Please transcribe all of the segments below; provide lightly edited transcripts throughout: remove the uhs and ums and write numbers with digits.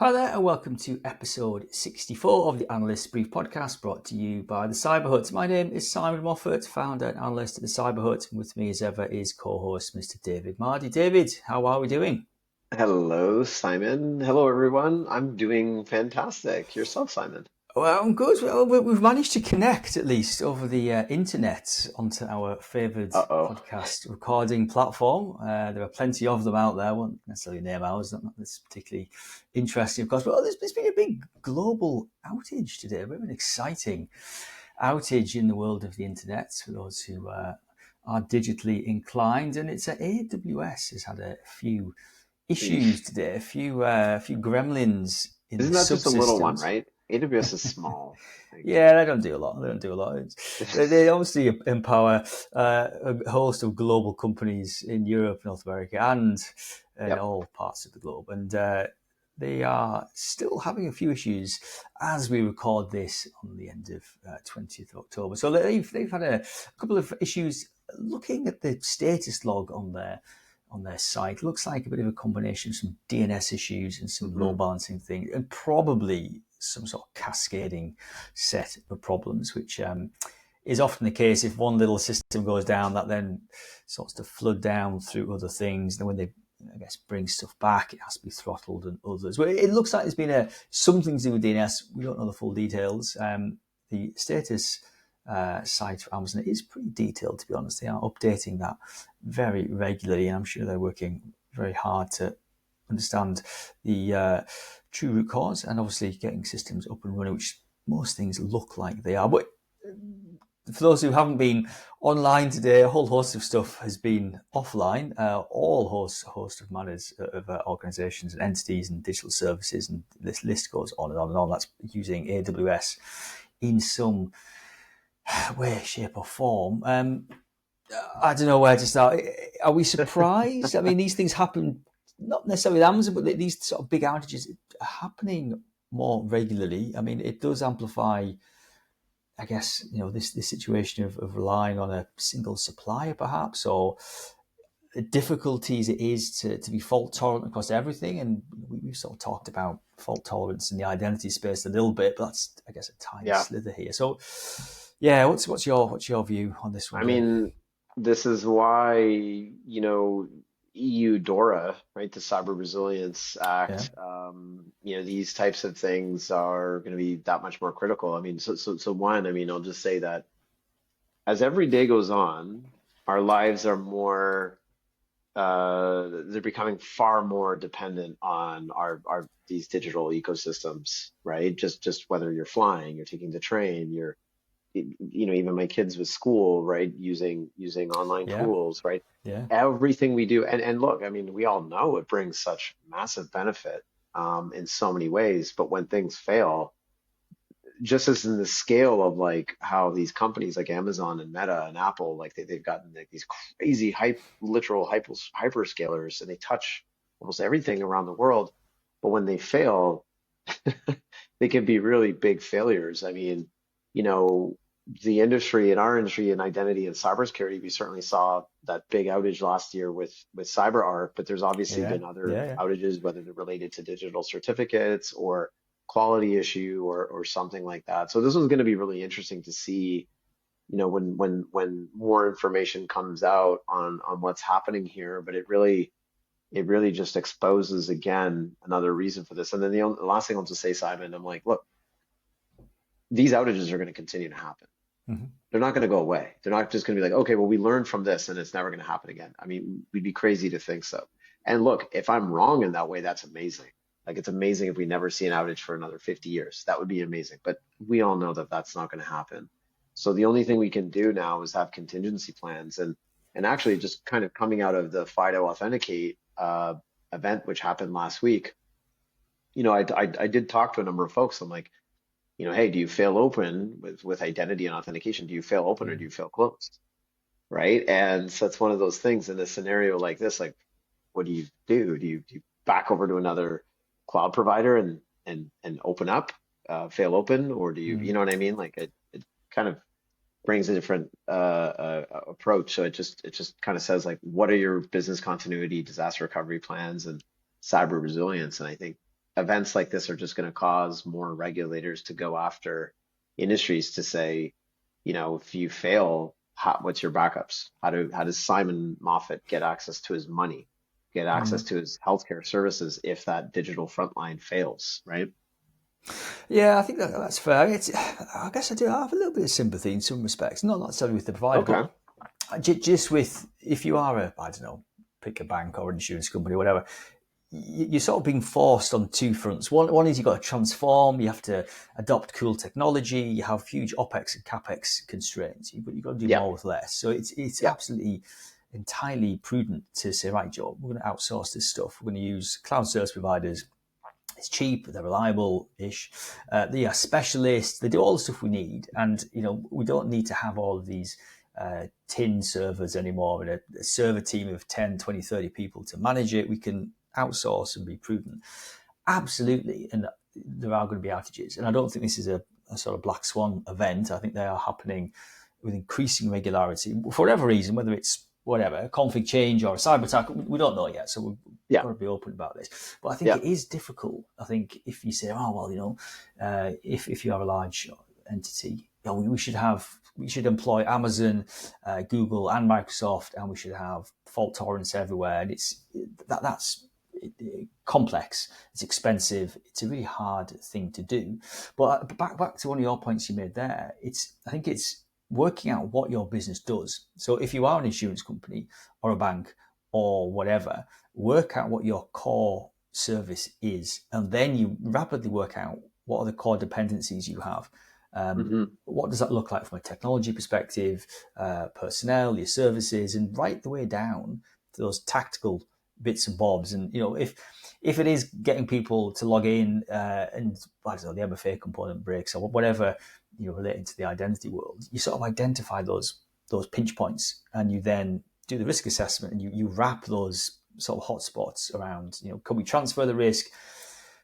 Hi there, and welcome to episode 64 of the Analyst Brief podcast, brought to you by the Cyber Hut. My name is Simon Moffatt, founder and analyst at the Cyber Hut, and with me as ever is co-host Mr. David Mahdi. David, how are we doing? Hello, Simon. Hello, everyone. I'm doing fantastic. Yourself, Simon? Well, I'm good. Well, we've managed to connect at least over the internet onto our favoured Uh-oh. podcast recording platform. There are plenty of them out there. I won't necessarily name ours. Not that's particularly interesting, of course. But there's been a big global outage today. A bit of an exciting outage in the world of the internet for those who are digitally inclined. And it's AWS has had a few issues Eesh. today, a few gremlins in the Isn't that just a little one, subsystems. right? AWS is small. Like, Yeah, they don't do a lot. They don't do a lot. They obviously empower a host of global companies in Europe, North America, and in yep. all parts of the globe. And they are still having a few issues as we record this on the end of 20th of October. So they've had a couple of issues. Looking at the status log on their site, looks like a bit of a combination of some DNS issues and some hmm load balancing things, and probably some sort of cascading set of problems, which is often the case. If one little system goes down, that then starts to flood down through other things. Then when they, I guess, bring stuff back, it has to be throttled and others. Well, it looks like there's been something to do with DNS. We don't know the full details. The status site for Amazon is pretty detailed, to be honest. They are updating that very regularly, and I'm sure they're working very hard to understand the true root cause and obviously getting systems up and running, which most things look like they are. But for those who haven't been online today, a whole host of stuff has been offline. All host of matters of organizations and entities and digital services, and this list goes on and on and on. That's using AWS in some way, shape, or form. I don't know where to start. Are we surprised? I mean, these things happen not necessarily with Amazon, but these sort of big outages are happening more regularly. I mean, it does amplify, I guess, this situation of relying on a single supplier, perhaps, or the difficulties it is to be fault tolerant across everything. And we've sort of talked about fault tolerance in the identity space a little bit, but that's, I guess, a tiny Yeah. slither here. So, yeah, what's your view on this one, I Dave? mean, this is why, EU DORA, right, the Cyber Resilience Yeah. Act, these types of things are going to be that much more critical. I mean, so one, I mean, I'll just say that as every day goes on, our lives are more they're becoming far more dependent on our these digital ecosystems, right? Just whether you're flying, you're taking the train, even my kids with school, right, using online Yeah. tools, right? Yeah. Everything we do, and look, I mean, we all know it brings such massive benefit in so many ways, but when things fail, just as in the scale of like how these companies like Amazon and Meta and Apple, like they've gotten like these crazy literal hyperscalers, and they touch almost everything around the world. But when they fail, they can be really big failures. I mean, you know, the industry in our industry in identity and cybersecurity, we certainly saw that big outage last year with CyberArk, but there's obviously Yeah. been other Yeah. Yeah. outages, whether they're related to digital certificates or quality issue or something like that. So this was going to be really interesting to see, when more information comes out on what's happening here. But it really just exposes again another reason for this. And then the last thing I'll just say, Simon, I'm like, look, these outages are going to continue to happen. Mm-hmm. They're not going to go away. They're not just going to be like, okay, well, we learned from this and it's never going to happen again. I mean, we'd be crazy to think so. And look, if I'm wrong in that way, that's amazing. Like, it's amazing if we never see an outage for another 50 years. That would be amazing. But we all know that that's not going to happen. So the only thing we can do now is have contingency plans. And actually, just kind of coming out of the FIDO Authenticate event, which happened last week, I did talk to a number of folks. I'm like, hey, do you fail open with identity and authentication? Do you fail open or do you fail closed? Right? And so it's one of those things in a scenario like this, like, what do you do? Do you back over to another cloud provider and open up, fail open, or do you Mm. know what I mean? Like, it kind of brings a different approach. So it just kind of says, like, what are your business continuity, disaster recovery plans, and cyber resilience? And I think events like this are just going to cause more regulators to go after industries to say, if you fail, what's your backups? How does Simon Moffat get access to his money, get access to his healthcare services if that digital frontline fails, right? Yeah, I think that's fair. I guess I do have a little bit of sympathy in some respects, not necessarily with the provider, Okay. but just with if you are I don't know, pick a bank or an insurance company or whatever, you're sort of being forced on two fronts. One is you've got to transform, you have to adopt cool technology, you have huge OPEX and CAPEX constraints, but you've got to do Yeah. more with less. So it's Yeah. absolutely entirely prudent to say, right, Joe, we're going to outsource this stuff. We're going to use cloud service providers. It's cheap, they're reliable-ish. They are specialists. They do all the stuff we need, and we don't need to have all of these tin servers anymore and a server team of 10, 20, 30 people to manage it. We can outsource and be prudent. Absolutely, and there are going to be outages, and I don't think this is a sort of black swan event. I think they are happening with increasing regularity for whatever reason, whether it's whatever, a config change or a cyber attack, we don't know yet. So we've Yeah. got to be open about this. But I think Yeah. it is difficult. I think if you say, oh, well, if you have a large entity, we should employ Amazon, Google, and Microsoft, and we should have fault tolerance everywhere. And that's complex. It's expensive. It's a really hard thing to do. But back to one of your points you made there. I think it's working out what your business does. So if you are an insurance company or a bank or whatever, work out what your core service is, and then you rapidly work out what are the core dependencies you have. What does that look like from a technology perspective, personnel, your services, and right the way down to those tactical bits and bobs. And if it is getting people to log in and I don't know, the MFA component breaks or whatever, relating to the identity world, you sort of identify those pinch points, and you then do the risk assessment, and you wrap those sort of hotspots around. Can we transfer the risk?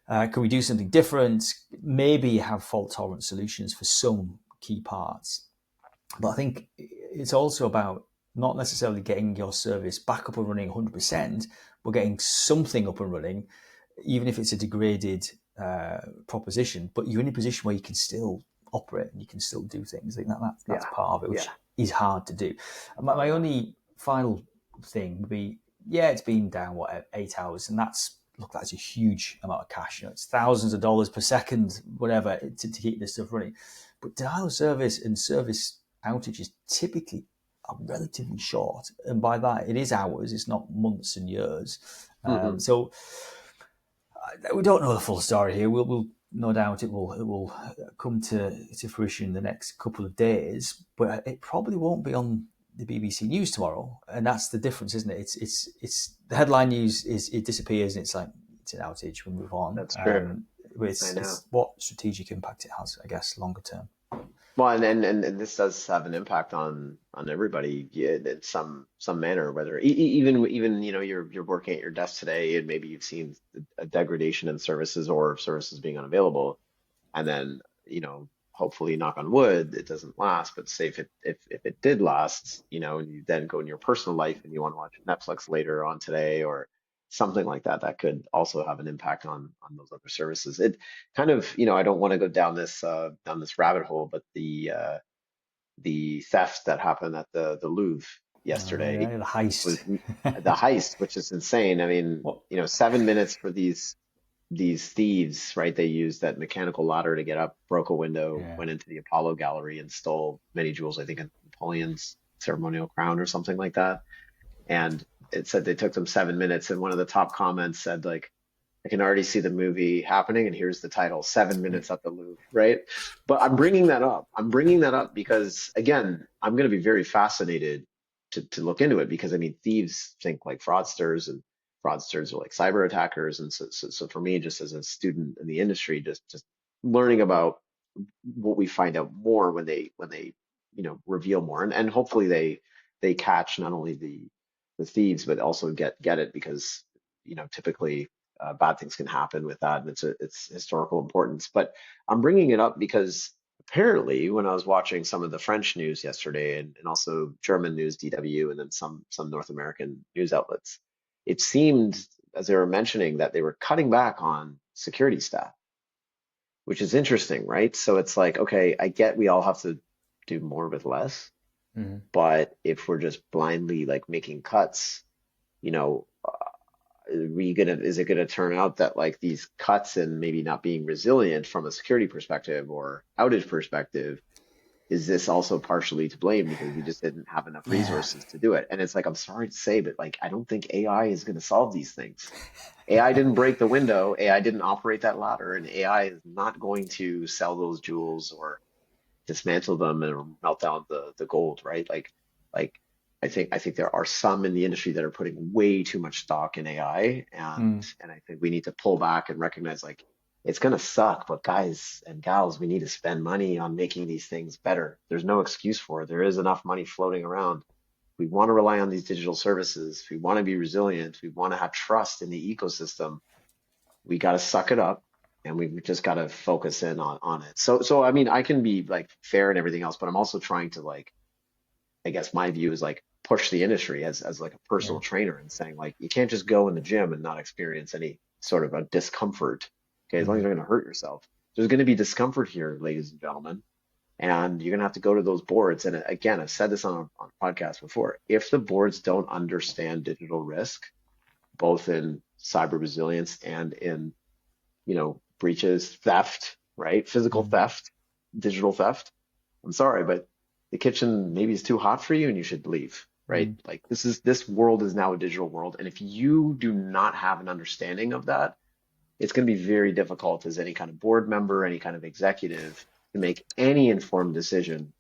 Can we do something different? Maybe have fault tolerant solutions for some key parts. But I think it's also about not necessarily getting your service back up and running 100%, but getting something up and running, even if it's a degraded proposition. But you're in a position where you can still operate and you can still do things. I think that's Yeah. part of it, which Yeah. is hard to do. My only final thing would be, it's been down 8 hours, and that's a huge amount of cash. It's thousands of dollars per second, whatever, to keep this stuff running. But denial of service and service outages typically are relatively short, and by that it is hours. It's not months and years. So we don't know the full story here. We'll no doubt it will come to fruition in the next couple of days, but it probably won't be on the BBC News tomorrow, and that's the difference, isn't it? It's the headline news is it disappears, and it's like it's an outage. We move on. That's true. But I know. it's what strategic impact it has, I guess, longer term. Well, and this does have an impact on everybody in some manner. Whether even you're working at your desk today, and maybe you've seen a degradation in services or services being unavailable, and then hopefully, knock on wood, it doesn't last. But say if it did last, and you then go in your personal life and you want to watch Netflix later on today or something like that, that could also have an impact on those other services. It kind of, I don't want to go down this rabbit hole, but the theft that happened at the Louvre yesterday Yeah, the was heist. the heist, which is insane. I mean, What? 7 minutes for these thieves, right? They used that mechanical ladder to get up, broke a window, Yeah. went into the Apollo gallery and stole many jewels, I think Napoleon's ceremonial crown or something like that. And it said they took them 7 minutes, and one of the top comments said, like, I can already see the movie happening, and here's the title, 7 Minutes at the Louvre, right? But I'm bringing that up. I'm bringing that up because, again, I'm going to be very fascinated to look into it, because I mean, thieves think like fraudsters, and fraudsters are like cyber attackers. And so for me, just as a student in the industry, just learning about what we find out more when they reveal more, and hopefully they catch not only the thieves but also get it, because typically bad things can happen with that, and it's historical importance. But I'm bringing it up because apparently when I was watching some of the French news yesterday, and also German news, DW, and then some North American news outlets, it seemed as they were mentioning that they were cutting back on security staff, which is interesting, right? So it's like, okay, I get we all have to do more with less, Mm-hmm. but if we're just blindly like making cuts, you know, is it gonna turn out that like these cuts and maybe not being resilient from a security perspective or outage perspective, is this also partially to blame because we just didn't have enough Yeah. resources to do it? And it's like, I'm sorry to say, but like, I don't think AI is going to solve these things. AI didn't break the window. AI didn't operate that ladder, and AI is not going to sell those jewels or dismantle them and melt down the gold, right? Like I think there are some in the industry that are putting way too much stock in AI, Mm. and I think we need to pull back and recognize like it's gonna suck, but guys and gals, we need to spend money on making these things better. There's no excuse for it. There is enough money floating around. We want to rely on these digital services. We want to be resilient. We want to have trust in the ecosystem. We got to suck it up, and we've just got to focus in on it. So I mean, I can be like fair and everything else, but I'm also trying to like, I guess my view is like push the industry as like a Yeah. personal trainer and saying like you can't just go in the gym and not experience any sort of a discomfort. Okay, as long as Mm. you're going to hurt yourself, there's going to be discomfort here, ladies and gentlemen, and you're going to have to go to those boards. And again, I've said this on a podcast before. If the boards don't understand digital risk, both in cyber resilience and in breaches, theft, right? Physical Mm. theft, digital theft. I'm sorry, but the kitchen maybe is too hot for you and you should leave, right? Mm. Like this world is now a digital world. And if you do not have an understanding of that, it's going to be very difficult as any kind of board member, any kind of executive to make any informed decision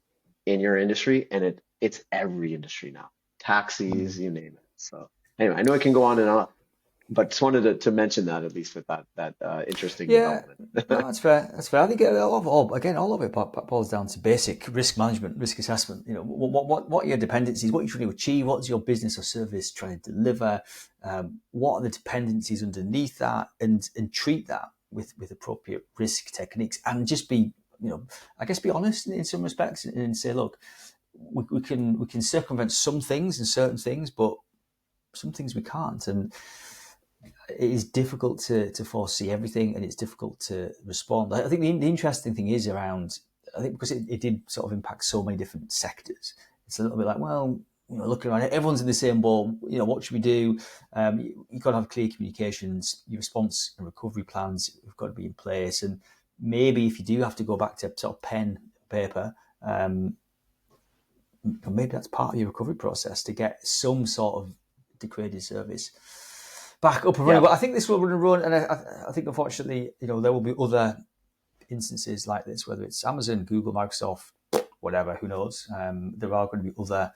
in your industry. And it's every industry now. Taxis, Mm. you name it. So anyway, I know I can go on and on, but just wanted to mention that at least with that interesting Yeah, development. no, that's fair. That's fair. I think all of it boils down to basic risk management, risk assessment. What are your dependencies? What are you trying to achieve? What's your business or service trying to deliver? What are the dependencies underneath that? And treat that with appropriate risk techniques, and just be, I guess, be honest in some respects, and say, look, we can circumvent some things and certain things, but some things we can't. And it is difficult to foresee everything, and it's difficult to respond. I think the interesting thing is around, I think because it did sort of impact so many different sectors, it's a little bit like, well, looking around, everyone's in the same boat. What should we do? You've got to have clear communications. Your response and recovery plans have got to be in place. And maybe if you do have to go back to sort of pen, paper, maybe that's part of your recovery process to get some sort of degraded service back up and running. Yeah. But I think this will run, and I think unfortunately, there will be other instances like this, whether it's Amazon, Google, Microsoft, whatever, who knows. There are going to be other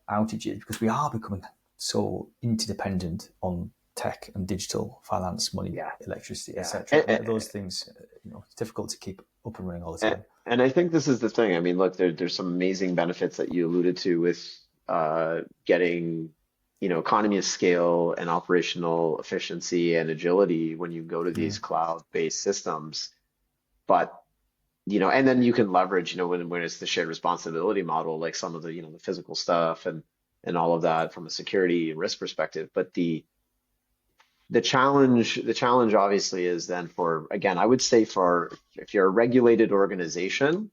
outages because we are becoming so interdependent on tech and digital finance, money, Yeah. electricity, Yeah. etc. Those things, it's difficult to keep up and running all the time. And I think this is the thing. I mean, look, there's some amazing benefits that you alluded to with getting, economy of scale and operational efficiency and agility when you go to Mm. these cloud-based systems. But, and then you can leverage, when it's the shared responsibility model, like some of the physical stuff and all of that from a security and risk perspective. But the challenge obviously is then for, again, I would say for if you're a regulated organization,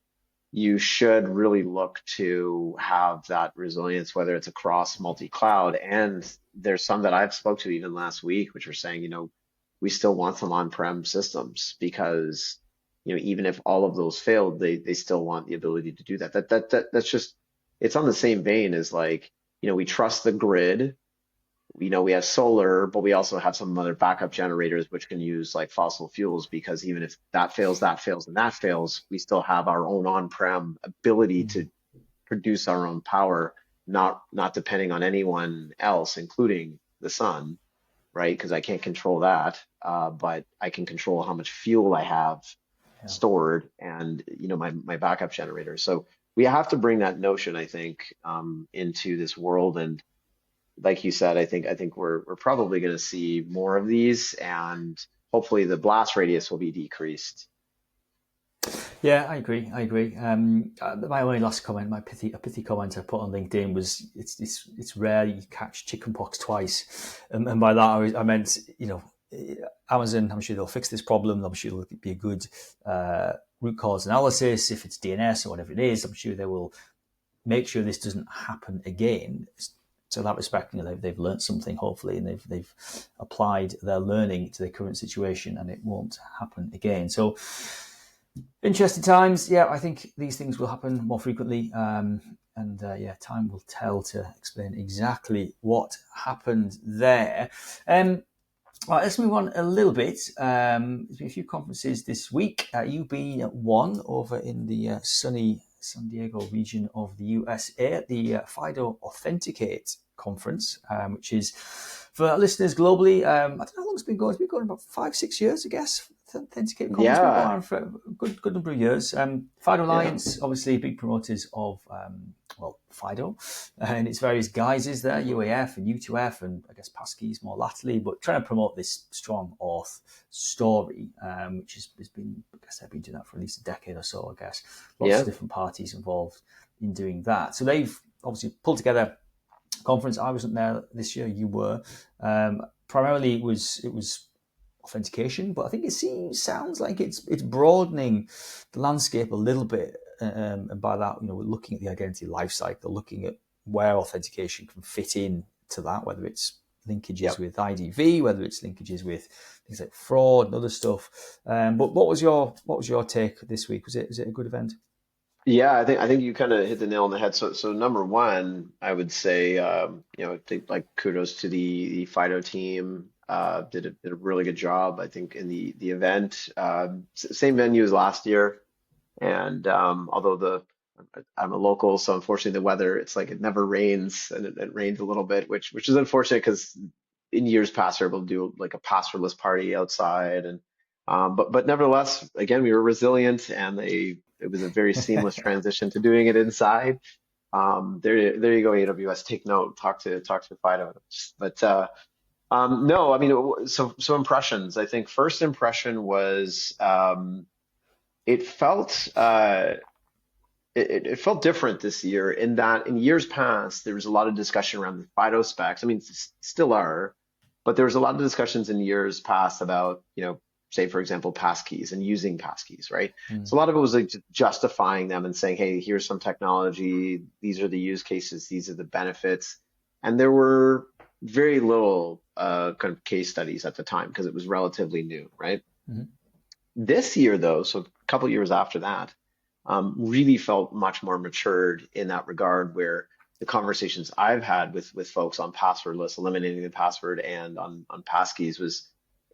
you should really look to have that resilience, whether it's across multi-cloud. And there's some that I've spoke to even last week, which are saying, we still want some on-prem systems because, even if all of those failed, they still want the ability to do that. That's just, it's on the same vein as like, we trust the grid. We have solar, but we also have some other backup generators which can use like fossil fuels because even if that fails, and that fails, we still have our own on-prem ability Mm. to produce our own power, not depending on anyone else, including the sun, right? Because I can't control that, but I can control how much fuel I have Yeah. stored and my backup generator. So we have to bring that notion, I think, into this world. And like you said, I think we're probably going to see more of these, and hopefully the blast radius will be decreased. Yeah, I agree. My only last comment, a pithy comment I put on LinkedIn was, it's rare you catch chickenpox twice, and by that I meant, Amazon, I'm sure they'll fix this problem. I'm sure it'll be a good root cause analysis. If it's DNS or whatever it is, I'm sure they will make sure this doesn't happen again. So in that respect, they've learned something, hopefully, and they've applied their learning to their current situation, and it won't happen again. So interesting times. Yeah, I think these things will happen more frequently. Time will tell to explain exactly what happened there. Right, let's move on a little bit. There's been a few conferences this week. You've been at one over in the sunny San Diego region of the USA, the FIDO Authenticate conference, which is for listeners globally. I don't know how long it's been going. It's been going about 5-6 years, I guess. Authenticate conference has been going on for a good number of years. FIDO Alliance, obviously big promoters of FIDO and its various guises there, UAF and U2F, and I guess Passkeys more latterly, but trying to promote this strong auth story, which has been, I guess they've been doing that for at least a decade or so, I guess. Lots of different parties involved in doing that. So they've obviously pulled together a conference. I wasn't there this year, you were. Primarily it was authentication, but I think sounds like it's broadening the landscape a little bit. And by that, we're looking at the identity lifecycle, looking at where authentication can fit in to that, whether it's linkages with IDV, whether it's linkages with things like fraud and other stuff. But what was your take this week? Was it a good event? Yeah, I think you kind of hit the nail on the head. So number one, I would say, I think like kudos to the FIDO team. Did a really good job, I think, in the event. Same venue as last year. And although I'm a local, so unfortunately the weather, it's like it never rains, and it rains a little bit, which is unfortunate because in years past we were able to do like a passwordless party outside, and but nevertheless, again, we were resilient, and it was a very seamless transition to doing it inside. There you go, AWS, take note, talk to FIDO. But no, I mean, so impressions. I think first impression was it felt it felt different this year in that in years past there was a lot of discussion around the FIDO specs. I mean, still are, but there was a lot of discussions in years past about, say for example, passkeys and using passkeys, right? So a lot of it was like justifying them and saying, hey, here's some technology, these are the use cases, these are the benefits, and there were very little kind of case studies at the time because it was relatively new, right? This year, though, so a couple years after that, really felt much more matured in that regard, where the conversations I've had with folks on passwordless, eliminating the password, and on passkeys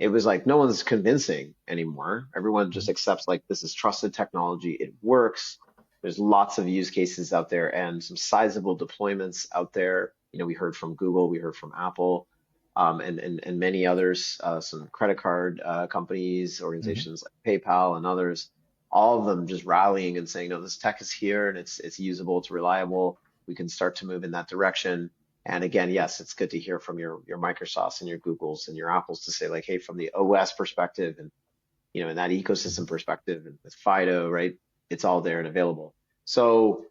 it was like no one's convincing anymore. Everyone just accepts like this is trusted technology. It works. There's lots of use cases out there and some sizable deployments out there. We heard from Google, we heard from Apple, and many others, some credit card companies, organizations like PayPal and others, all of them just rallying and saying, no, this tech is here and it's usable, it's reliable. We can start to move in that direction. And again, yes, it's good to hear from your Microsofts and your Googles and your Apples to say like, hey, from the OS perspective and in that ecosystem perspective and with FIDO, right? It's all there and available. So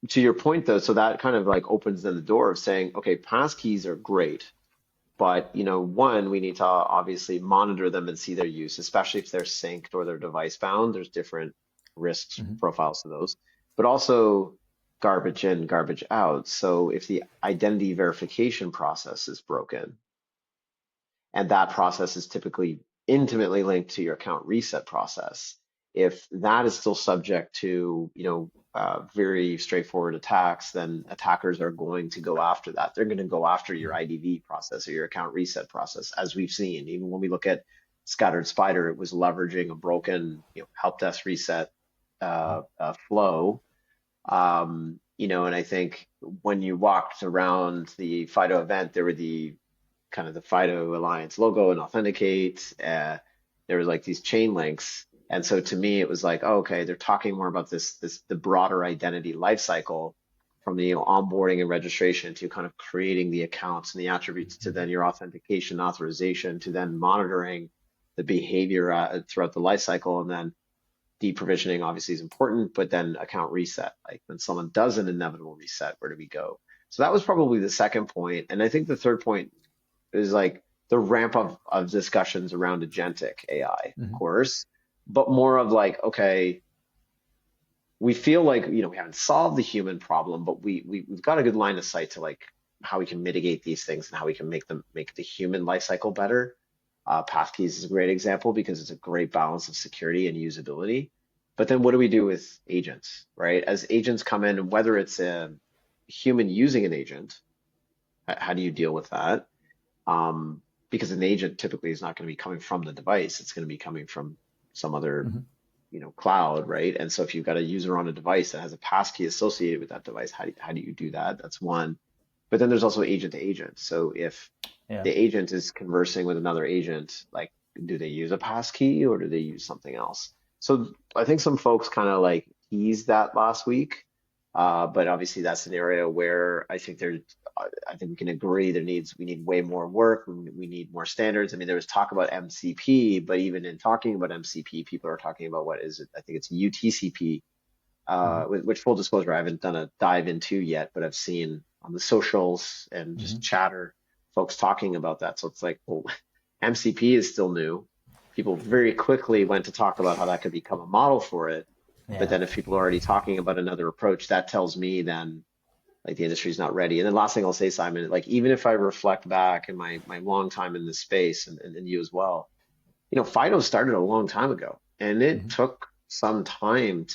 to your point though, so that kind of like opens then the door of saying, okay, passkeys are great. But one, we need to obviously monitor them and see their use, especially if they're synced or they're device bound. There's different risks profiles to those, but also garbage in, garbage out. So if the identity verification process is broken, and that process is typically intimately linked to your account reset process, if that is still subject to very straightforward attacks, then attackers are going to go after that. They're going to go after your IDV process or your account reset process, as we've seen. Even when we look at Scattered Spider, it was leveraging a broken help desk reset flow. And I think when you walked around the FIDO event, there were the kind of the FIDO Alliance logo and Authenticate. There was like these chain links. And so to me, it was like, oh, okay, they're talking more about the broader identity lifecycle, from the onboarding and registration to kind of creating the accounts and the attributes to then your authentication authorization to then monitoring the behavior throughout the lifecycle, and then deprovisioning obviously is important, but then account reset, like when someone does an inevitable reset, where do we go? So that was probably the second point. And I think the third point is like, the ramp of discussions around agentic AI, of Hmm. course, but more of like, okay, we feel like, we haven't solved the human problem, but we've got a good line of sight to like how we can mitigate these things and how we can make the human life cycle better. Passkeys is a great example because it's a great balance of security and usability. But then what do we do with agents, right? As agents come in, whether it's a human using an agent, how do you deal with that? Because an agent typically is not going to be coming from the device. It's going to be coming from some other, Hmm. cloud, right? And so if you've got a user on a device that has a passkey associated with that device, how do you do that? That's one. But then there's also agent to agent. So if Yeah. the agent is conversing with another agent, like, do they use a passkey or do they use something else? So I think some folks kind of like teased that last week. But obviously that's an area where I think we can agree we need way more work. We need more standards. I mean, there was talk about MCP, but even in talking about MCP, people are talking about what is it? I think it's UTCP, Hmm. which full disclosure, I haven't done a dive into yet, but I've seen on the socials and just Hmm. chatter folks talking about that. So it's like, well, MCP is still new. People very quickly went to talk about how that could become a model for it. But Yeah. then if people are already talking about another approach, that tells me then like the industry's not ready. And then last thing I'll say, Simon, like even if I reflect back in my long time in this space and you as well, FIDO started a long time ago and it Hmm. took some time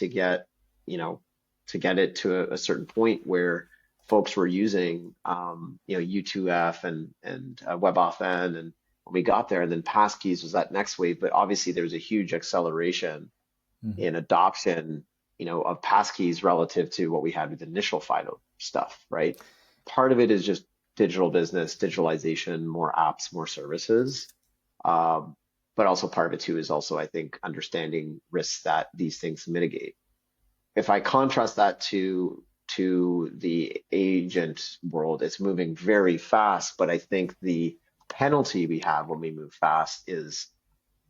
you know, to get it to a certain point where folks were using, U2F and WebAuthn. And when we got there, and then Passkeys was that next wave. But obviously there was a huge acceleration Hmm. in adoption, of passkeys relative to what we had with initial FIDO stuff, right? Part of it is just digital business, digitalization, more apps, more services. Um, but also part of it too is also, I think, understanding risks that these things mitigate. If I contrast that to the agent world, it's moving very fast, but I think the penalty we have when we move fast is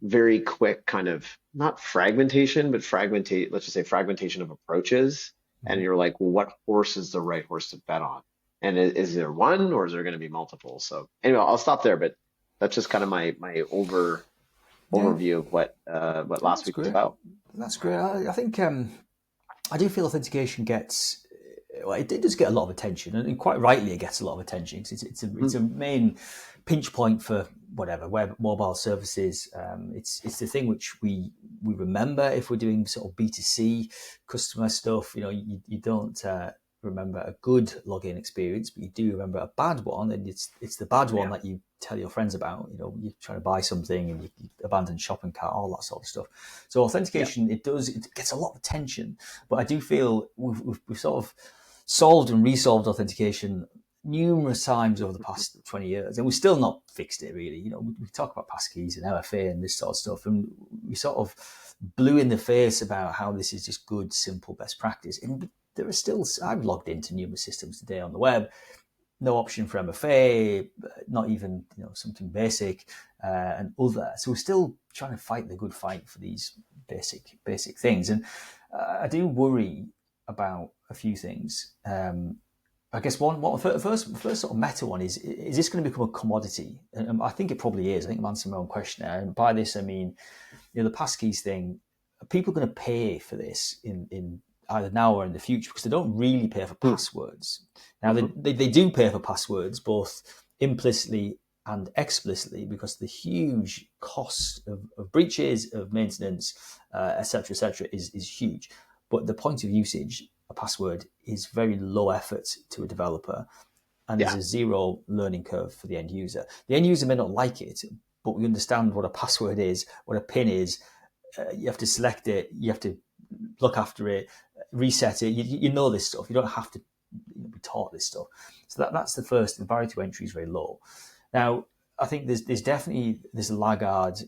very quick kind of not fragmentation, but let's just say fragmentation of approaches. And Hmm. you're like, well, what horse is the right horse to bet on? And is there one or is there going to be multiple? So anyway, I'll stop there, but that's just kind of my Yeah. overview of what Oh, last that's week was great. about. That's great. I think I do feel authentication gets well, it does get a lot of attention, and quite rightly it gets a lot of attention because it's a Mhm. main pinch point for whatever web mobile services. It's the thing which we remember if we're doing sort of B2C customer stuff. You don't remember a good login experience, but you do remember a bad one, and it's the bad one Yeah, that you tell your friends about. You're trying to buy something and you abandon shopping cart, all that sort of stuff. So yeah. authentication, it gets a lot of attention, but I do feel we've sort of solved and resolved authentication numerous times over the past 20 years, and we've still not fixed it really. We talk about passkeys and LFA and this sort of stuff, and we sort of blew in the face about how this is just good, simple, best practice. And there are still, I've logged into numerous systems today on the web, no option for MFA, not even something basic and other. So we're still trying to fight the good fight for these basic things, and I do worry about a few things. I guess one first sort of meta one is this going to become a commodity? And I think it probably is. I think I'm answering my own question there. And by this I mean, the passkeys thing. Are people going to pay for this in either now or in the future? Because they don't really pay for Hmm. passwords. Now Mhm. they do pay for passwords both implicitly and explicitly because the huge cost of breaches, of maintenance, etc., etc., is huge. But the point of usage, a password, is very low effort to a developer, and there's Yeah, a zero learning curve for the end user. The end user may not like it, but we understand what a password is, what a PIN is. You have to select it, you have to look after it, reset it. You know this stuff. You don't have to be taught this stuff. So that's the first. The barrier to entry is very low. Now, I think there's definitely this laggard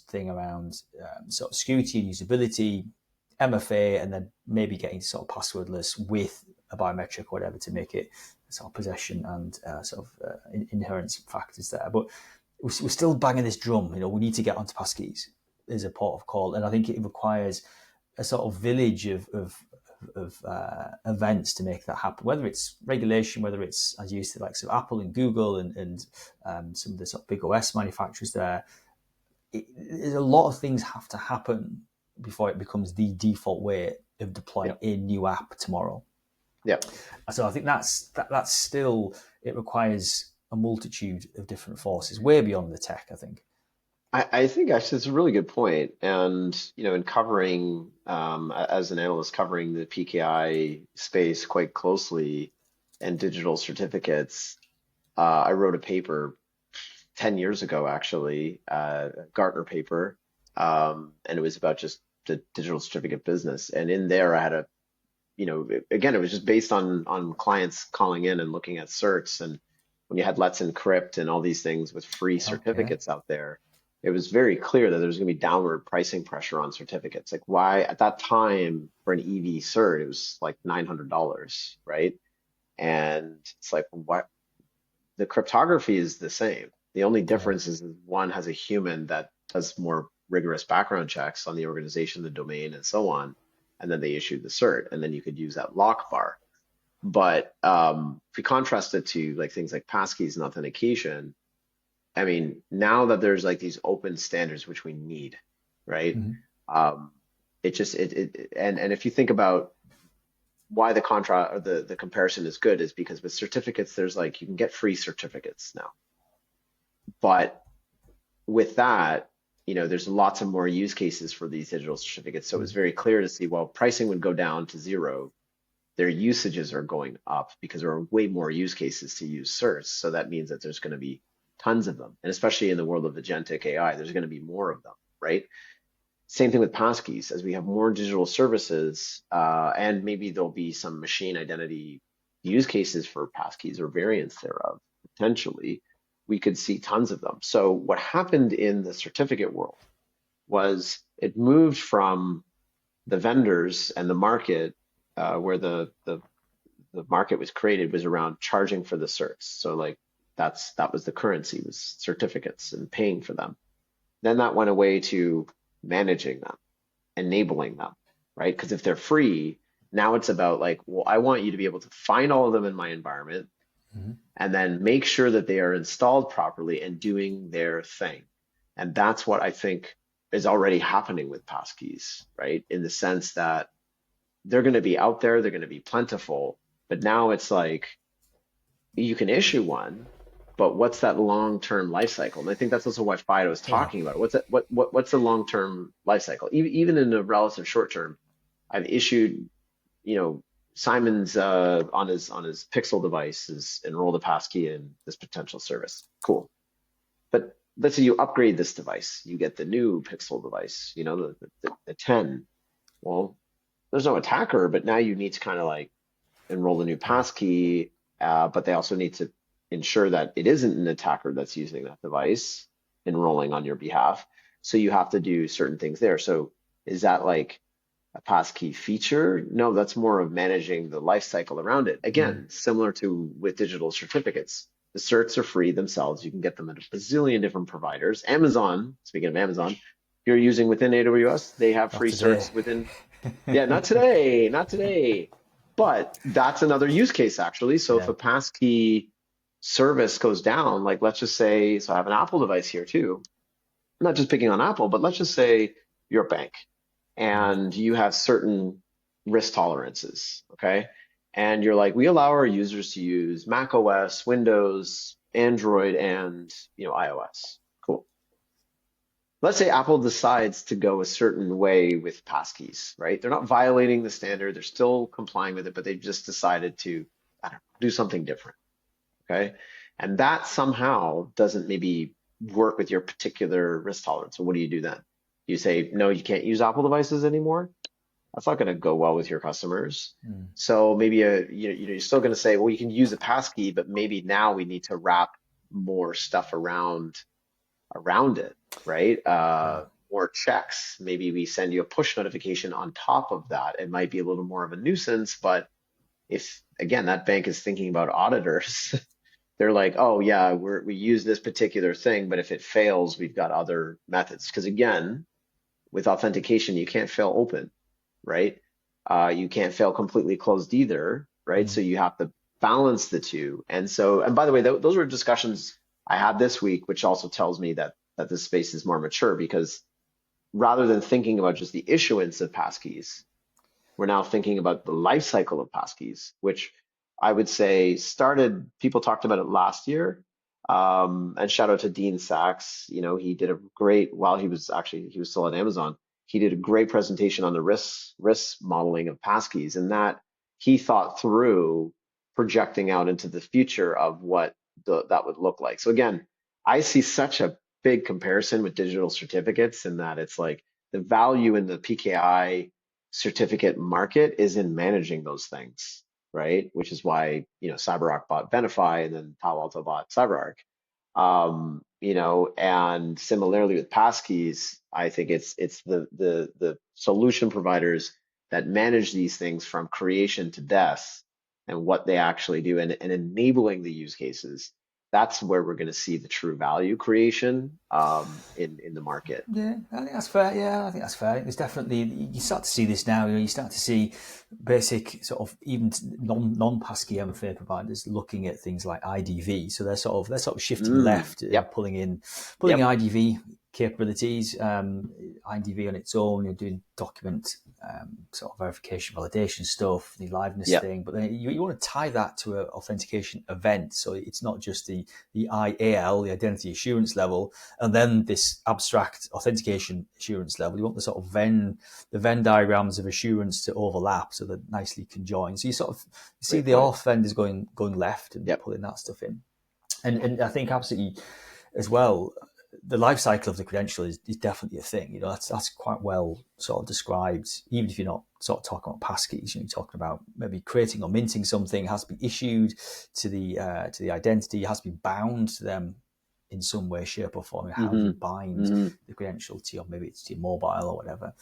thing around sort of security and usability, MFA, and then maybe getting sort of passwordless with a biometric or whatever to make it sort of possession and inherent factors there. But we're still banging this drum. We need to get onto passkeys as a port of call, and I think it requires a sort of village of of events to make that happen. Whether it's regulation, whether it's, as you said, like so Apple and Google and some of the sort of big OS manufacturers there, there's a lot of things have to happen before it becomes the default way of deploying a new app tomorrow. Yeah. So I think that's still, it requires a multitude of different forces, way beyond the tech, I think. I think actually it's a really good point. And, in covering, as an analyst, covering the PKI space quite closely and digital certificates, I wrote a paper 10 years ago, actually, a Gartner paper, and it was about just the digital certificate business. And in there, I had again, it was just based on clients calling in and looking at certs. And when you had Let's Encrypt and all these things with free certificates out there, it was very clear that there was going to be downward pricing pressure on certificates. Like, why at that time for an EV cert, it was like $900, right? And it's like, what? The cryptography is the same. The only difference is one has a human that does more rigorous background checks on the organization, the domain, and so on, and then they issue the cert, and then you could use that lock bar. But if we contrast it to like things like passkeys and authentication, I mean, now that there's like these open standards which we need, right? It just and if you think about why the contra or the comparison is good, is because with certificates, there's like you can get free certificates now, but with that, there's lots of more use cases for these digital certificates. So it was very clear to see, well, pricing would go down to zero. Their usages are going up because there are way more use cases to use certs. So that means that there's going to be tons of them. And especially in the world of agentic AI, there's going to be more of them, right? Same thing with passkeys. As we have more digital services, and maybe there'll be some machine identity use cases for passkeys or variants thereof, potentially, we could see tons of them. So what happened in the certificate world was it moved from the vendors and the market, where the market was created was around charging for the certs. So like that was the currency, was certificates and paying for them. Then that went away to managing them, enabling them, right? Because if they're free, now it's about like, well, I want you to be able to find all of them in my environment and then make sure that they are installed properly and doing their thing. And that's what I think is already happening with passkeys, right? In the sense that they're going to be out there, they're going to be plentiful, but now it's like you can issue one, but what's that long-term life cycle? And I think that's also what FIDO is talking about. What's the long-term life cycle? Even in a relative short term, I've issued, Simon's on his Pixel device is enrolled a passkey in this potential service. Cool. But let's say you upgrade this device, you get the new Pixel device, the 10. Well, there's no attacker, but now you need to kind of like enroll the new passkey, but they also need to ensure that it isn't an attacker that's using that device enrolling on your behalf. So you have to do certain things there. So is that like a passkey feature? No, that's more of managing the life cycle around it. Again, similar to with digital certificates. The certs are free themselves. You can get them at a bazillion different providers. Amazon, speaking of Amazon, you're using within AWS, they have free certs within. Yeah, not today. But that's another use case actually. So if a passkey service goes down, like let's just say, so I have an Apple device here too. I'm not just picking on Apple, but let's just say you're a bank and you have certain risk tolerances, okay? And you're like, we allow our users to use Mac OS, Windows, Android, and iOS. Cool. Let's say Apple decides to go a certain way with passkeys, right? They're not violating the standard, they're still complying with it, but they've just decided to, I don't know, do something different, okay? And that somehow doesn't maybe work with your particular risk tolerance. So what do you do then? You say, no, you can't use Apple devices anymore. That's not going to go well with your customers. So maybe you're still going to say, well, you can use a passkey, but maybe now we need to wrap more stuff around it, right? More checks. Maybe we send you a push notification on top of that. It might be a little more of a nuisance, but if again that bank is thinking about auditors, they're like, oh yeah, we use this particular thing, but if it fails, we've got other methods. Because again, with authentication, you can't fail open, right? You can't fail completely closed either, right? So you have to balance the two. And so, and by the way, those were discussions I had this week, which also tells me that this space is more mature, because rather than thinking about just the issuance of passkeys, we're now thinking about the life cycle of passkeys, which I would say started, people talked about it last year. And shout out to Dean Sachs. He did a great, while he was still at Amazon, he did a great presentation on the risk modeling of passkeys, and that he thought through projecting out into the future of what that would look like. So again, I see such a big comparison with digital certificates, in that it's like the value in the PKI certificate market is in managing those things, right? Which is why, CyberArk bought Venafi, and then Palo Alto bought CyberArk. And similarly with passkeys, I think it's the solution providers that manage these things from creation to death, and what they actually do, and enabling the use cases. That's where we're going to see the true value creation in the market. Yeah, I think that's fair. Yeah, I think that's fair. There's definitely, you start to see this now. You start to see basic sort of even non-passkey MFA providers looking at things like IDV. So they're sort of shifting left, Yep. pulling Yep. IDV capabilities. IDV on its own, you're doing document sort of verification, validation stuff, the liveness thing. But then you want to tie that to an authentication event, so it's not just the IAL, the identity assurance level, and then this abstract authentication assurance level. You want the sort of Venn diagrams of assurance to overlap, so they're nicely conjoined. So you sort of see the auth vendors going left and pulling that stuff in. And I think absolutely as well, the life cycle of the credential is definitely a thing. That's quite well sort of described, even if you're not sort of talking about passkeys. You're talking about maybe creating or minting something. It has to be issued to the identity. It has to be bound to them in some way, shape, or form. How do you bind the credential to your, maybe it's to your mobile or whatever.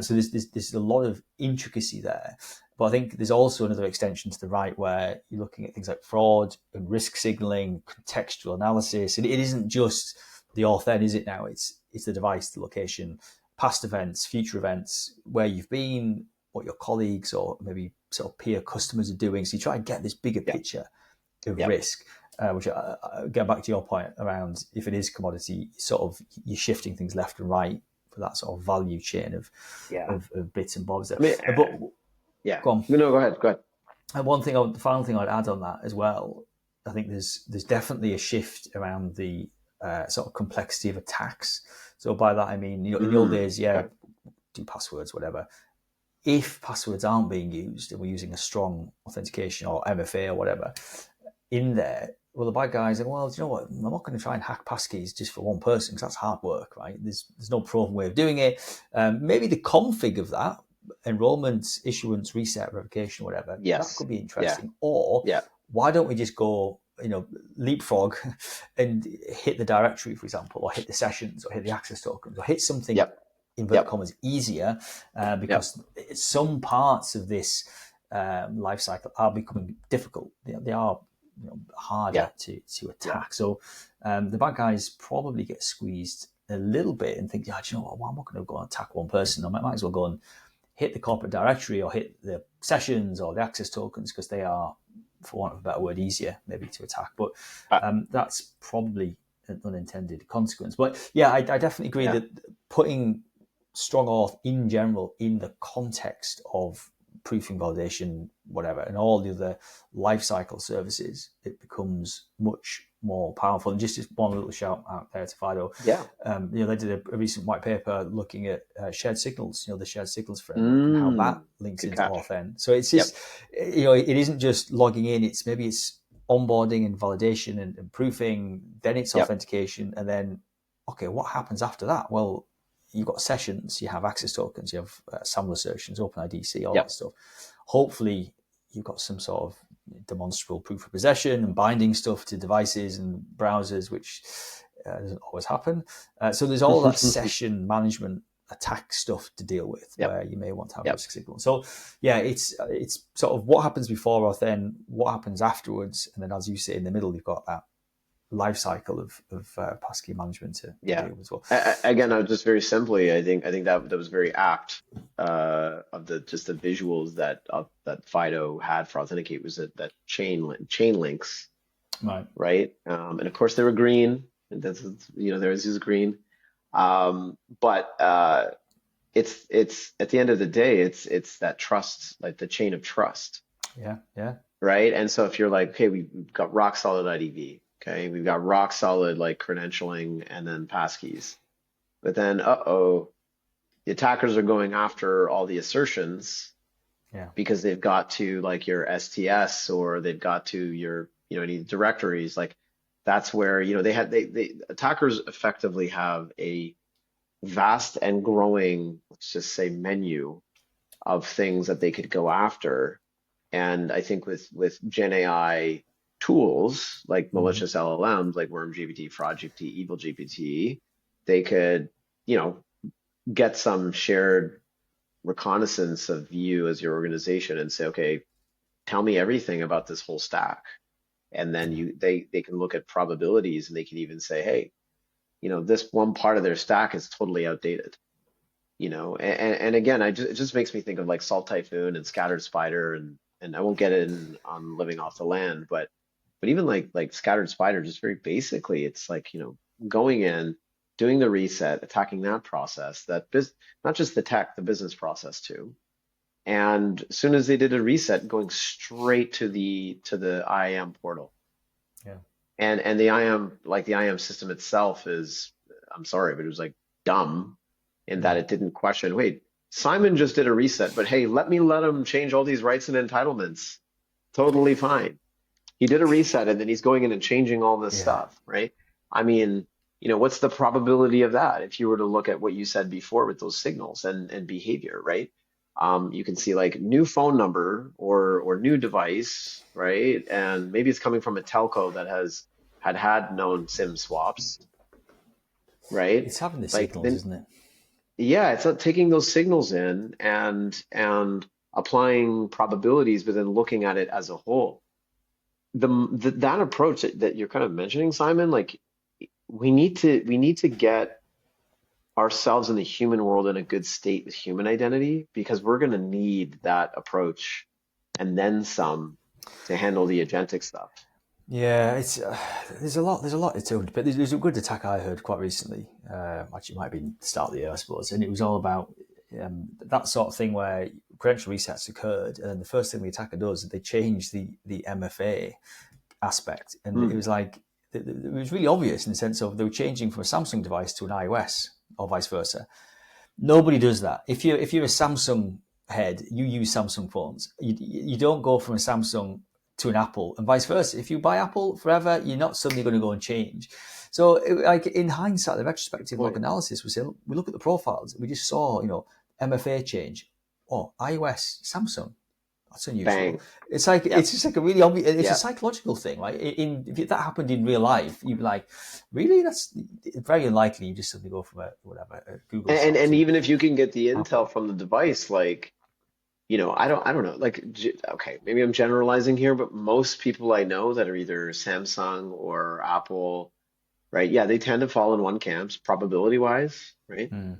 So there's a lot of intricacy there. But I think there's also another extension to the right, where you're looking at things like fraud and risk signaling, contextual analysis. And it isn't just the auth then, is it now? It's the device, the location, past events, future events, where you've been, what your colleagues or maybe sort of peer customers are doing. So you try and get this bigger picture of risk, which get back to your point around, if it is commodity, sort of you're shifting things left and right for that sort of value chain of bits and bobs there. Go on. No, go ahead. And the final thing I'd add on that as well, I think there's definitely a shift around the sort of complexity of attacks. So by that I mean, in the old days, do passwords, whatever. If passwords aren't being used and we're using a strong authentication or MFA or whatever in there, well, the bad guys are, well, do you know what? I'm not going to try and hack passkeys just for one person, because that's hard work, right? There's no proven way of doing it. Maybe the config of that, enrollment, issuance, reset, revocation, whatever, that could be interesting. Or why don't we just go, leapfrog and hit the directory, for example, or hit the sessions, or hit the access tokens, or hit something inverted commas easier, because some parts of this life cycle are becoming difficult. They are harder to attack. So the bad guys probably get squeezed a little bit and think, do you know what? Well, I'm not going to go and attack one person. I might as well go and hit the corporate directory or hit the sessions or the access tokens, because they are, for want of a better word, easier maybe to attack. But that's probably an unintended consequence. But yeah, I definitely agree that putting strong auth in general in the context of proofing, validation, whatever, and all the other lifecycle services, it becomes much more powerful. And just one little shout out there to FIDO. They did a recent white paper looking at shared signals, the shared signals framework, and how that links into Auth. So it's just, it isn't just logging in. It's onboarding and validation and proofing, then it's authentication. And then, okay, what happens after that? Well, you've got sessions, you have access tokens, you have SAML assertions, OpenIDC, all that stuff. Hopefully, you've got some sort of demonstrable proof of possession and binding stuff to devices and browsers, which doesn't always happen. So there's all that session management attack stuff to deal with, where you may want to have risk signals. So it's sort of what happens before or then, what happens afterwards, and then, as you say, in the middle, you've got that life cycle of passkey management to deal with as well. Again, just very simply, I think that was very apt. of the just the visuals that that FIDO had for Authenticate was that chain links, Right. right? And of course they were green, and that's, you know, theirs is green. But it's at the end of the day, it's that trust, like the chain of trust, Yeah. Yeah. right? And so if you're like, okay, we've got rock solid IDV, okay, we've got rock solid like credentialing and then passkeys, but then the attackers are going after all the assertions Yeah. because they've got to like your STS, or they've got to your, you know, any directories. Like that's where, you know, they attackers effectively have a vast and growing, let's just say, menu of things that they could go after. And I think with Gen AI tools like Mm-hmm. malicious LLMs like WormGPT, FraudGPT, EvilGPT, they could, you know, get some shared reconnaissance of you as your organization and say, okay, tell me everything about this whole stack. And then they can look at probabilities, and they can even say, hey, you know, this one part of their stack is totally outdated. You know, and again, it just makes me think of like Salt Typhoon and Scattered Spider, and I won't get in on living off the land, but even like Scattered Spider, just very basically, it's like, you know, going in, doing the reset, attacking that process, not just the tech, the business process too. And as soon as they did a reset, going straight to the IAM portal. Yeah. And the IAM, like the IAM system itself is, I'm sorry, but it was like dumb in that it didn't question, wait, Simon just did a reset, but hey, let him change all these rights and entitlements. Totally fine. He did a reset, and then he's going in and changing all this Yeah. stuff, right? I mean, you know, what's the probability of that if you were to look at what you said before with those signals and behavior, right? You can see like new phone number or new device, right? And maybe it's coming from a telco that had known SIM swaps, right? It's having the Like signals, then, isn't it? yeah, it's not taking those signals in and applying probabilities, but then looking at it as a whole. That approach that you're kind of mentioning, Simon, like we need to get ourselves in the human world in a good state with human identity, because we're going to need that approach and then some to handle the agentic stuff. Yeah, it's there's a lot to it, but there's a good attack I heard quite recently. Actually, it might have been the start of the year, I suppose, and it was all about that sort of thing where credential resets occurred, and then the first thing the attacker does is they change the MFA aspect, and it Hmm. was like it was really obvious in the sense of they were changing from a Samsung device to an iOS or vice versa. Nobody does that. If you're a Samsung head, you use Samsung phones. You don't go from a Samsung to an Apple, and vice versa. If you buy Apple forever, you're not suddenly going to go and change. So, like in hindsight, the retrospective log Point. analysis, we look at the profiles. We just saw, MFA change. Oh, iOS, Samsung. That's unusual. Bang. It's like Yep. it's just like a really obvious. It's a Yep. psychological thing. Like if that happened in real life, you'd be like, really? That's very unlikely. You just suddenly go from a Google shop And to even if you can get the intel Apple. from the device, like, you know, I don't know, like, okay, maybe I'm generalizing here, but most people I know that are either Samsung or Apple, right? Yeah, they tend to fall in one camp, probability wise, right? Mm.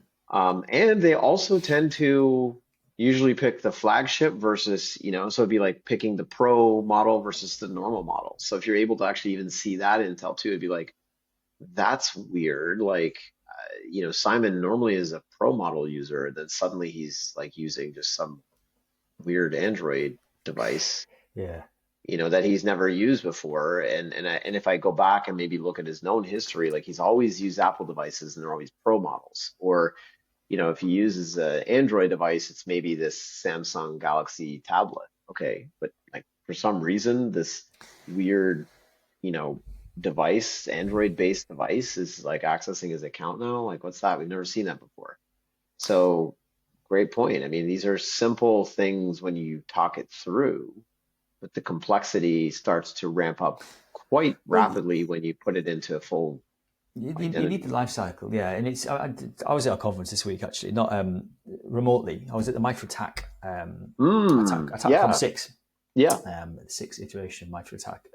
And they also tend to usually pick the flagship versus, you know, so it'd be like picking the pro model versus the normal model. So if you're able to actually even see that intel too, it'd be like, that's weird. Like, you know, Simon normally is a pro model user, and then suddenly he's like using just some weird Android device, Yeah. you know, that he's never used before. And if I go back and maybe look at his known history, like he's always used Apple devices and they're always pro models. Or, you know, if he uses an Android device, it's maybe this Samsung Galaxy tablet. Okay, but like for some reason, this weird, you know, device, Android-based device, is like accessing his account now. Like, what's that? We've never seen that before. So, great point. I mean, these are simple things when you talk it through, but the complexity starts to ramp up quite Well, rapidly when you put it into a full you need the identity. life cycle, yeah. And I was at a conference this week actually, not remotely. I was at the Micro Attack Attack.com Yeah, 6, yeah. the sixth iteration Micro Attack.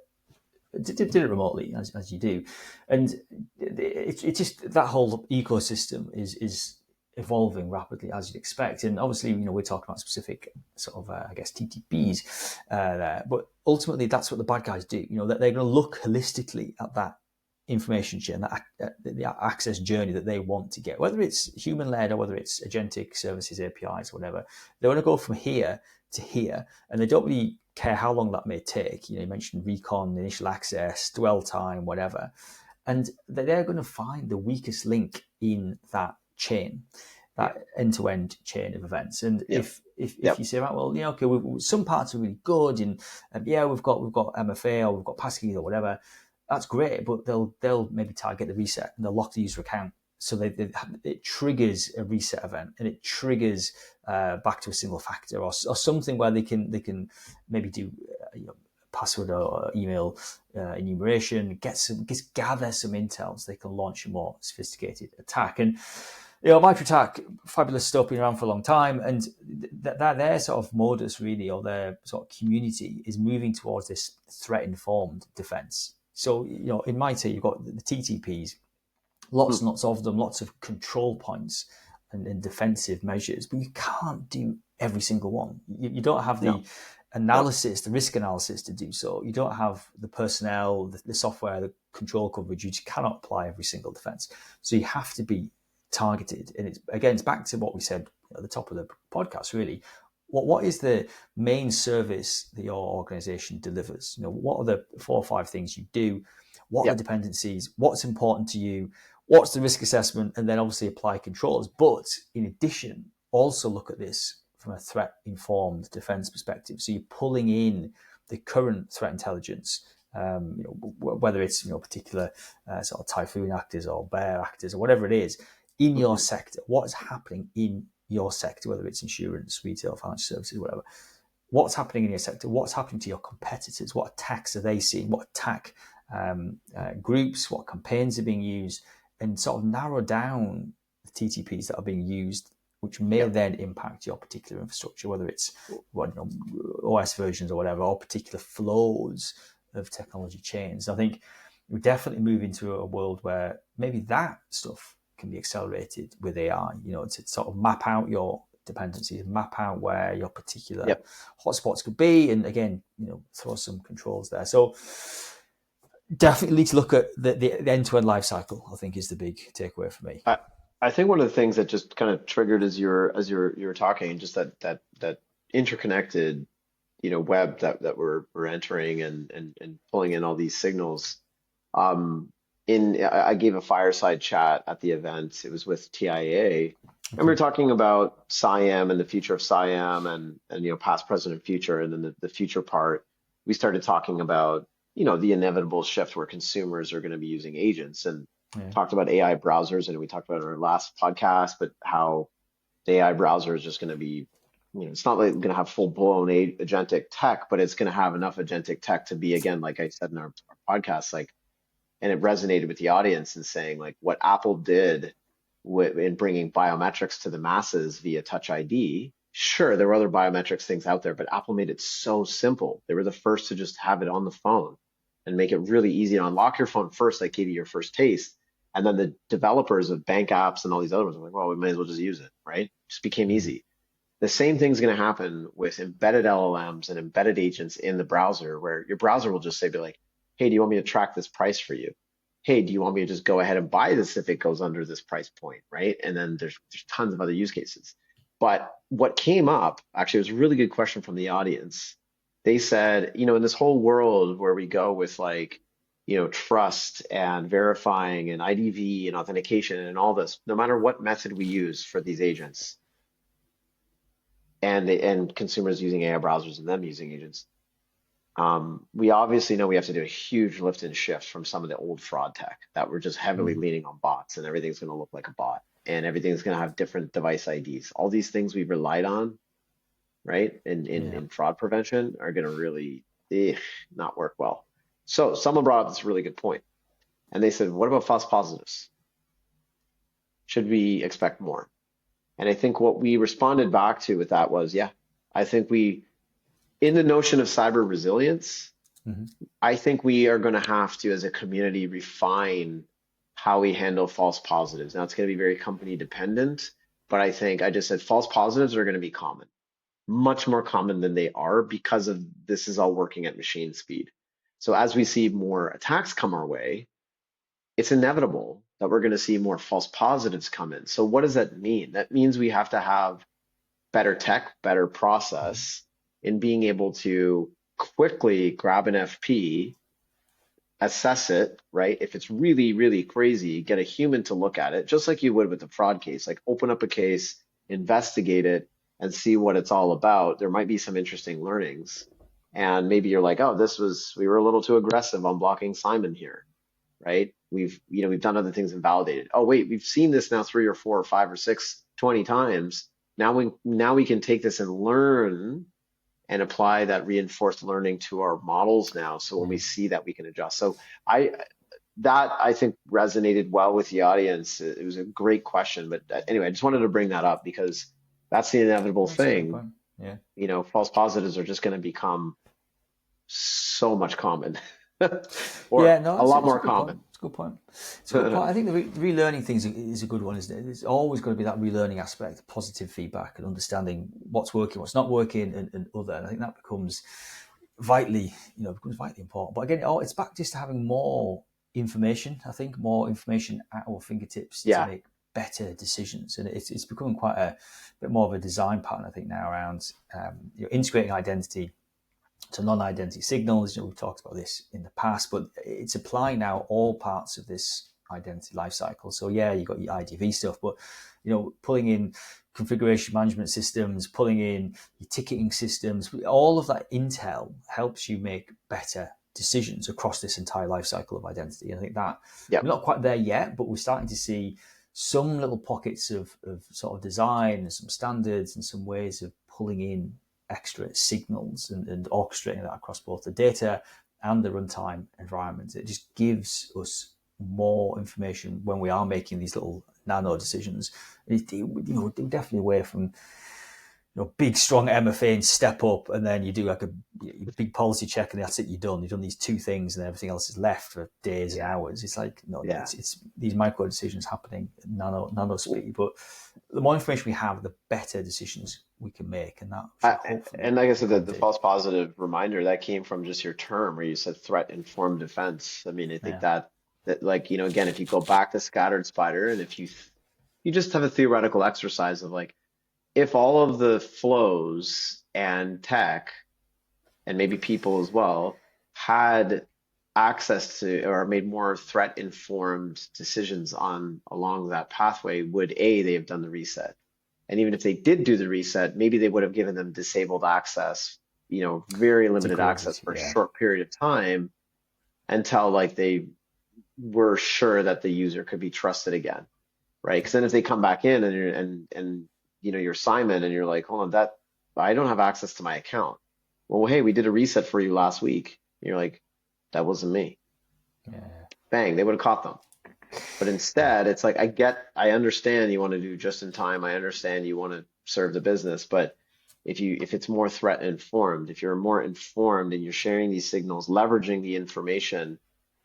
Did it remotely as you do, and it's just that whole ecosystem is evolving rapidly as you'd expect. And obviously, we're talking about specific sort of, I guess, TTPs there. But ultimately, that's what the bad guys do. That they're going to look holistically at that information chain, the access journey that they want to get, whether it's human-led or whether it's agentic services, APIs, whatever. They want to go from here to here, and they don't really care how long that may take. You mentioned recon, initial access, dwell time, whatever. And they're going to find the weakest link in that chain, that end-to-end chain of events. And if you say, right, well, okay, some parts are really good, and we've got MFA or we've got Passkeys or whatever, that's great, but they'll maybe target the reset and they'll lock the user account. So it triggers a reset event, and it triggers back to a single factor or something where they can maybe do password or email enumeration, gather some intel so they can launch a more sophisticated attack. And MicroAttack, fabulous stuff, been around for a long time, and that their sort of modus really, or their sort of community, is moving towards this threat-informed defense. So in my team, you've got the TTPs, lots and lots of them, lots of control points and defensive measures, but you can't do every single one. You don't have the analysis, the risk analysis to do so. You don't have the personnel, the software, the control coverage. You just cannot apply every single defense. So you have to be targeted. And it's back to what we said at the top of the podcast, really. What is the main service that your organization delivers? What are the 4 or 5 things you do? What are the dependencies? What's important to you? What's the risk assessment? And then obviously apply controls. But in addition, also look at this from a threat-informed defense perspective. So you're pulling in the current threat intelligence, whether it's particular sort of typhoon actors or bear actors or whatever it is in your sector. What is happening in your sector, whether it's insurance, retail, financial services, whatever? What's happening in your sector? What's happening to your competitors? What attacks are they seeing? What attack groups? What campaigns are being used? And sort of narrow down the TTPs that are being used, which may then impact your particular infrastructure, whether it's OS versions or whatever, or particular flows of technology chains. I think we definitely move into a world where maybe that stuff can be accelerated with AI, to sort of map out your dependencies, map out where your particular hotspots could be, and again, throw some controls there. So definitely need to look at the end-to-end life cycle, I think, is the big takeaway for me. I think one of the things that just kind of triggered as you were talking, just that interconnected, web that we're entering and pulling in all these signals. I gave a fireside chat at the event. It was with TIA, and we were talking about CIAM and the future of CIAM and past, present, and future. And then the future part, we started talking about the inevitable shift where consumers are going to be using agents, and talked about AI browsers, and we talked about our last podcast, but how the AI browser is just going to be, it's not like going to have full blown agentic tech, but it's going to have enough agentic tech to be, again, like I said in our podcast, and it resonated with the audience and saying what Apple did in bringing biometrics to the masses via Touch ID. Sure, there were other biometrics things out there, but Apple made it so simple. They were the first to just have it on the phone and make it really easy to unlock your phone first, like give you your first taste. And then the developers of bank apps and all these other ones were like, well, we might as well just use it, right? It just became easy. The same thing's going to happen with embedded LLMs and embedded agents in the browser, where your browser will just say, hey, do you want me to track this price for you? Hey, do you want me to just go ahead and buy this if it goes under this price point, right? And then there's tons of other use cases. But what came up, actually, it was a really good question from the audience. They said, in this whole world where we go with trust and verifying and IDV and authentication and all this, no matter what method we use for these agents, and consumers using AI browsers and them using agents, we obviously know we have to do a huge lift and shift from some of the old fraud tech that we're just heavily leaning on bots, and everything's going to look like a bot, and everything's going to have different device IDs. All these things we've relied on, right, in fraud prevention are going to really not work well. So someone brought up this really good point, and they said, what about false positives? Should we expect more? And I think what we responded back to with that was, I think in the notion of cyber resilience, I think we are going to have to, as a community, refine how we handle false positives. Now, it's going to be very company dependent, but I think I just said false positives are going to be common, much more common than they are because of this is all working at machine speed. So as we see more attacks come our way, it's inevitable that we're going to see more false positives come in. So what does that mean? That means we have to have better tech, better process in being able to quickly grab an FP, assess it, right? If it's really, really crazy, get a human to look at it, just like you would with a fraud case, like open up a case, investigate it, and see what it's all about. There might be some interesting learnings. And maybe you're like, oh, we were a little too aggressive on blocking Simon here, right? We've done other things and validated. Oh, wait, we've seen this now 3 or 4 or 5 or 6, 20 times. Now we can take this and learn and apply that reinforced learning to our models now. So when we see that, we can adjust. So I think resonated well with the audience. It was a great question, but anyway, I just wanted to bring that up because that's the inevitable thing. Yeah. False positives are just going to become so much common, or Yeah, no, a lot more a good common. Point. It's a good point. It's a good point. I think the relearning thing is a good one, isn't it? There's always got to be that relearning aspect, positive feedback, and understanding what's working, what's not working, and other. And I think that becomes vitally important. But again, it's back just to having more information. I think more information at our fingertips to make better decisions, and it's becoming quite a bit more of a design pattern, I think, now around integrating identity to non-identity signals. We've talked about this in the past, but it's applying now all parts of this identity lifecycle. So you've got your IDV stuff, but pulling in configuration management systems, pulling in your ticketing systems, all of that intel helps you make better decisions across this entire lifecycle of identity. And I think that we're not quite there yet, but we're starting to see some little pockets of sort of design and some standards and some ways of pulling in extra signals and orchestrating that across both the data and the runtime environment. It just gives us more information when we are making these little nano decisions. Definitely away from big strong MFA and step up, and then you do like a big policy check, and that's it. You've done these 2 things, and everything else is left for days and hours. It's like it's these micro decisions happening at nano speed. But the more information we have, the better decisions we can make, and that and like I said, the false positive reminder that came from just your term where you said threat informed defense. I mean, I think that like again, if you go back to scattered spider, and if you just have a theoretical exercise of like, if all of the flows and tech and maybe people as well had access to or made more threat informed decisions along that pathway, would they have done the reset? And even if they did do the reset, maybe they would have given them disabled access, very limited access for a short period of time until like they were sure that the user could be trusted again, right? Because then if they come back in and you're Simon and you're like, hold on, I don't have access to my account. Well, hey, we did a reset for you last week. And you're like, that wasn't me. Bang, they would have caught them. But instead, it's like, I understand you want to do just in time. I understand you want to serve the business. But if it's more threat informed, if you're more informed and you're sharing these signals, leveraging the information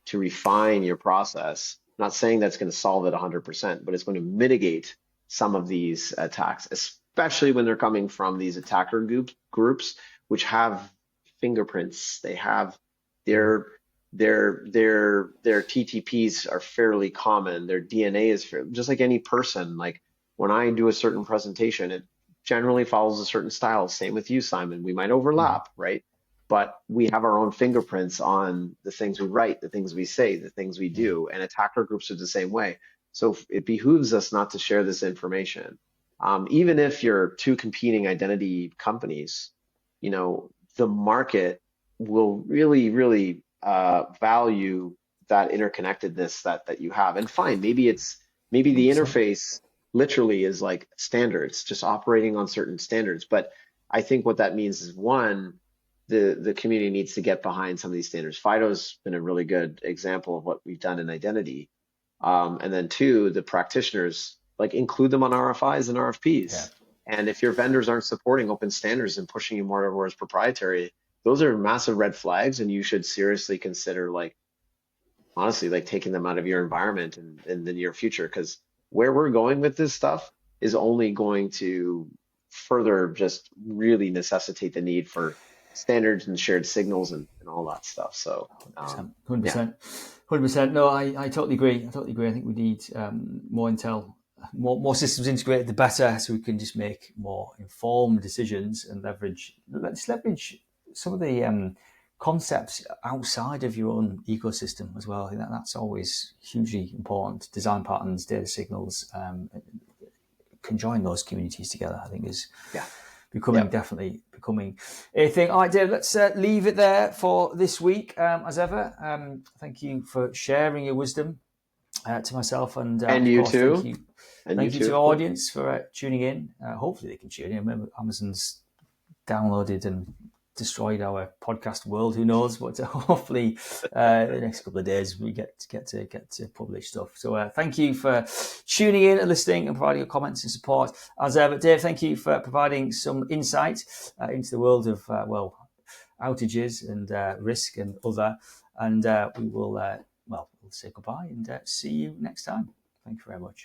to refine your process, I'm not saying that's going to solve it 100%, but it's going to mitigate some of these attacks, especially when they're coming from these attacker groups, which have fingerprints. They have their TTPs are fairly common. Their DNA is just like any person. Like when I do a certain presentation, it generally follows a certain style. Same with you, Simon. We might overlap, right? But we have our own fingerprints on the things we write, the things we say, the things we do, and attacker groups are the same way. So it behooves us not to share this information. Even if you're 2 competing identity companies, the market will really, really value that interconnectedness that you have. And fine, maybe the interface literally is like standards, just operating on certain standards. But I think what that means is, one, the community needs to get behind some of these standards. FIDO's been a really good example of what we've done in identity. And then 2, the practitioners, like, include them on RFIs and RFPs. And if your vendors aren't supporting open standards and pushing you more towards proprietary, those are massive red flags, and you should seriously consider, like, honestly, like taking them out of your environment in the near future. Because where we're going with this stuff, is only going to further just really necessitate the need for standards and shared signals and all that stuff. So, 100%, yeah, 100%. No, I totally agree. I think we need more intel, more systems integrated, the better, so we can just make more informed decisions and let's leverage some of the concepts outside of your own ecosystem as well. I think that's always hugely important. Design patterns, data signals, conjoin those communities together, I think is yeah, definitely becoming a thing. All right, Dave, let's leave it there for this week. As ever, thank you for sharing your wisdom to myself, and and of you course, too, thank you to of our course. audience for tuning in. Hopefully, they can tune in. Remember, Amazon's downloaded and destroyed our podcast world. Who knows? But hopefully, the next couple of days we get to publish stuff. So thank you for tuning in and listening and providing your comments and support. As ever, Dave, thank you for providing some insight into the world of outages and risk and other. And we will we'll say goodbye and see you next time. Thank you very much.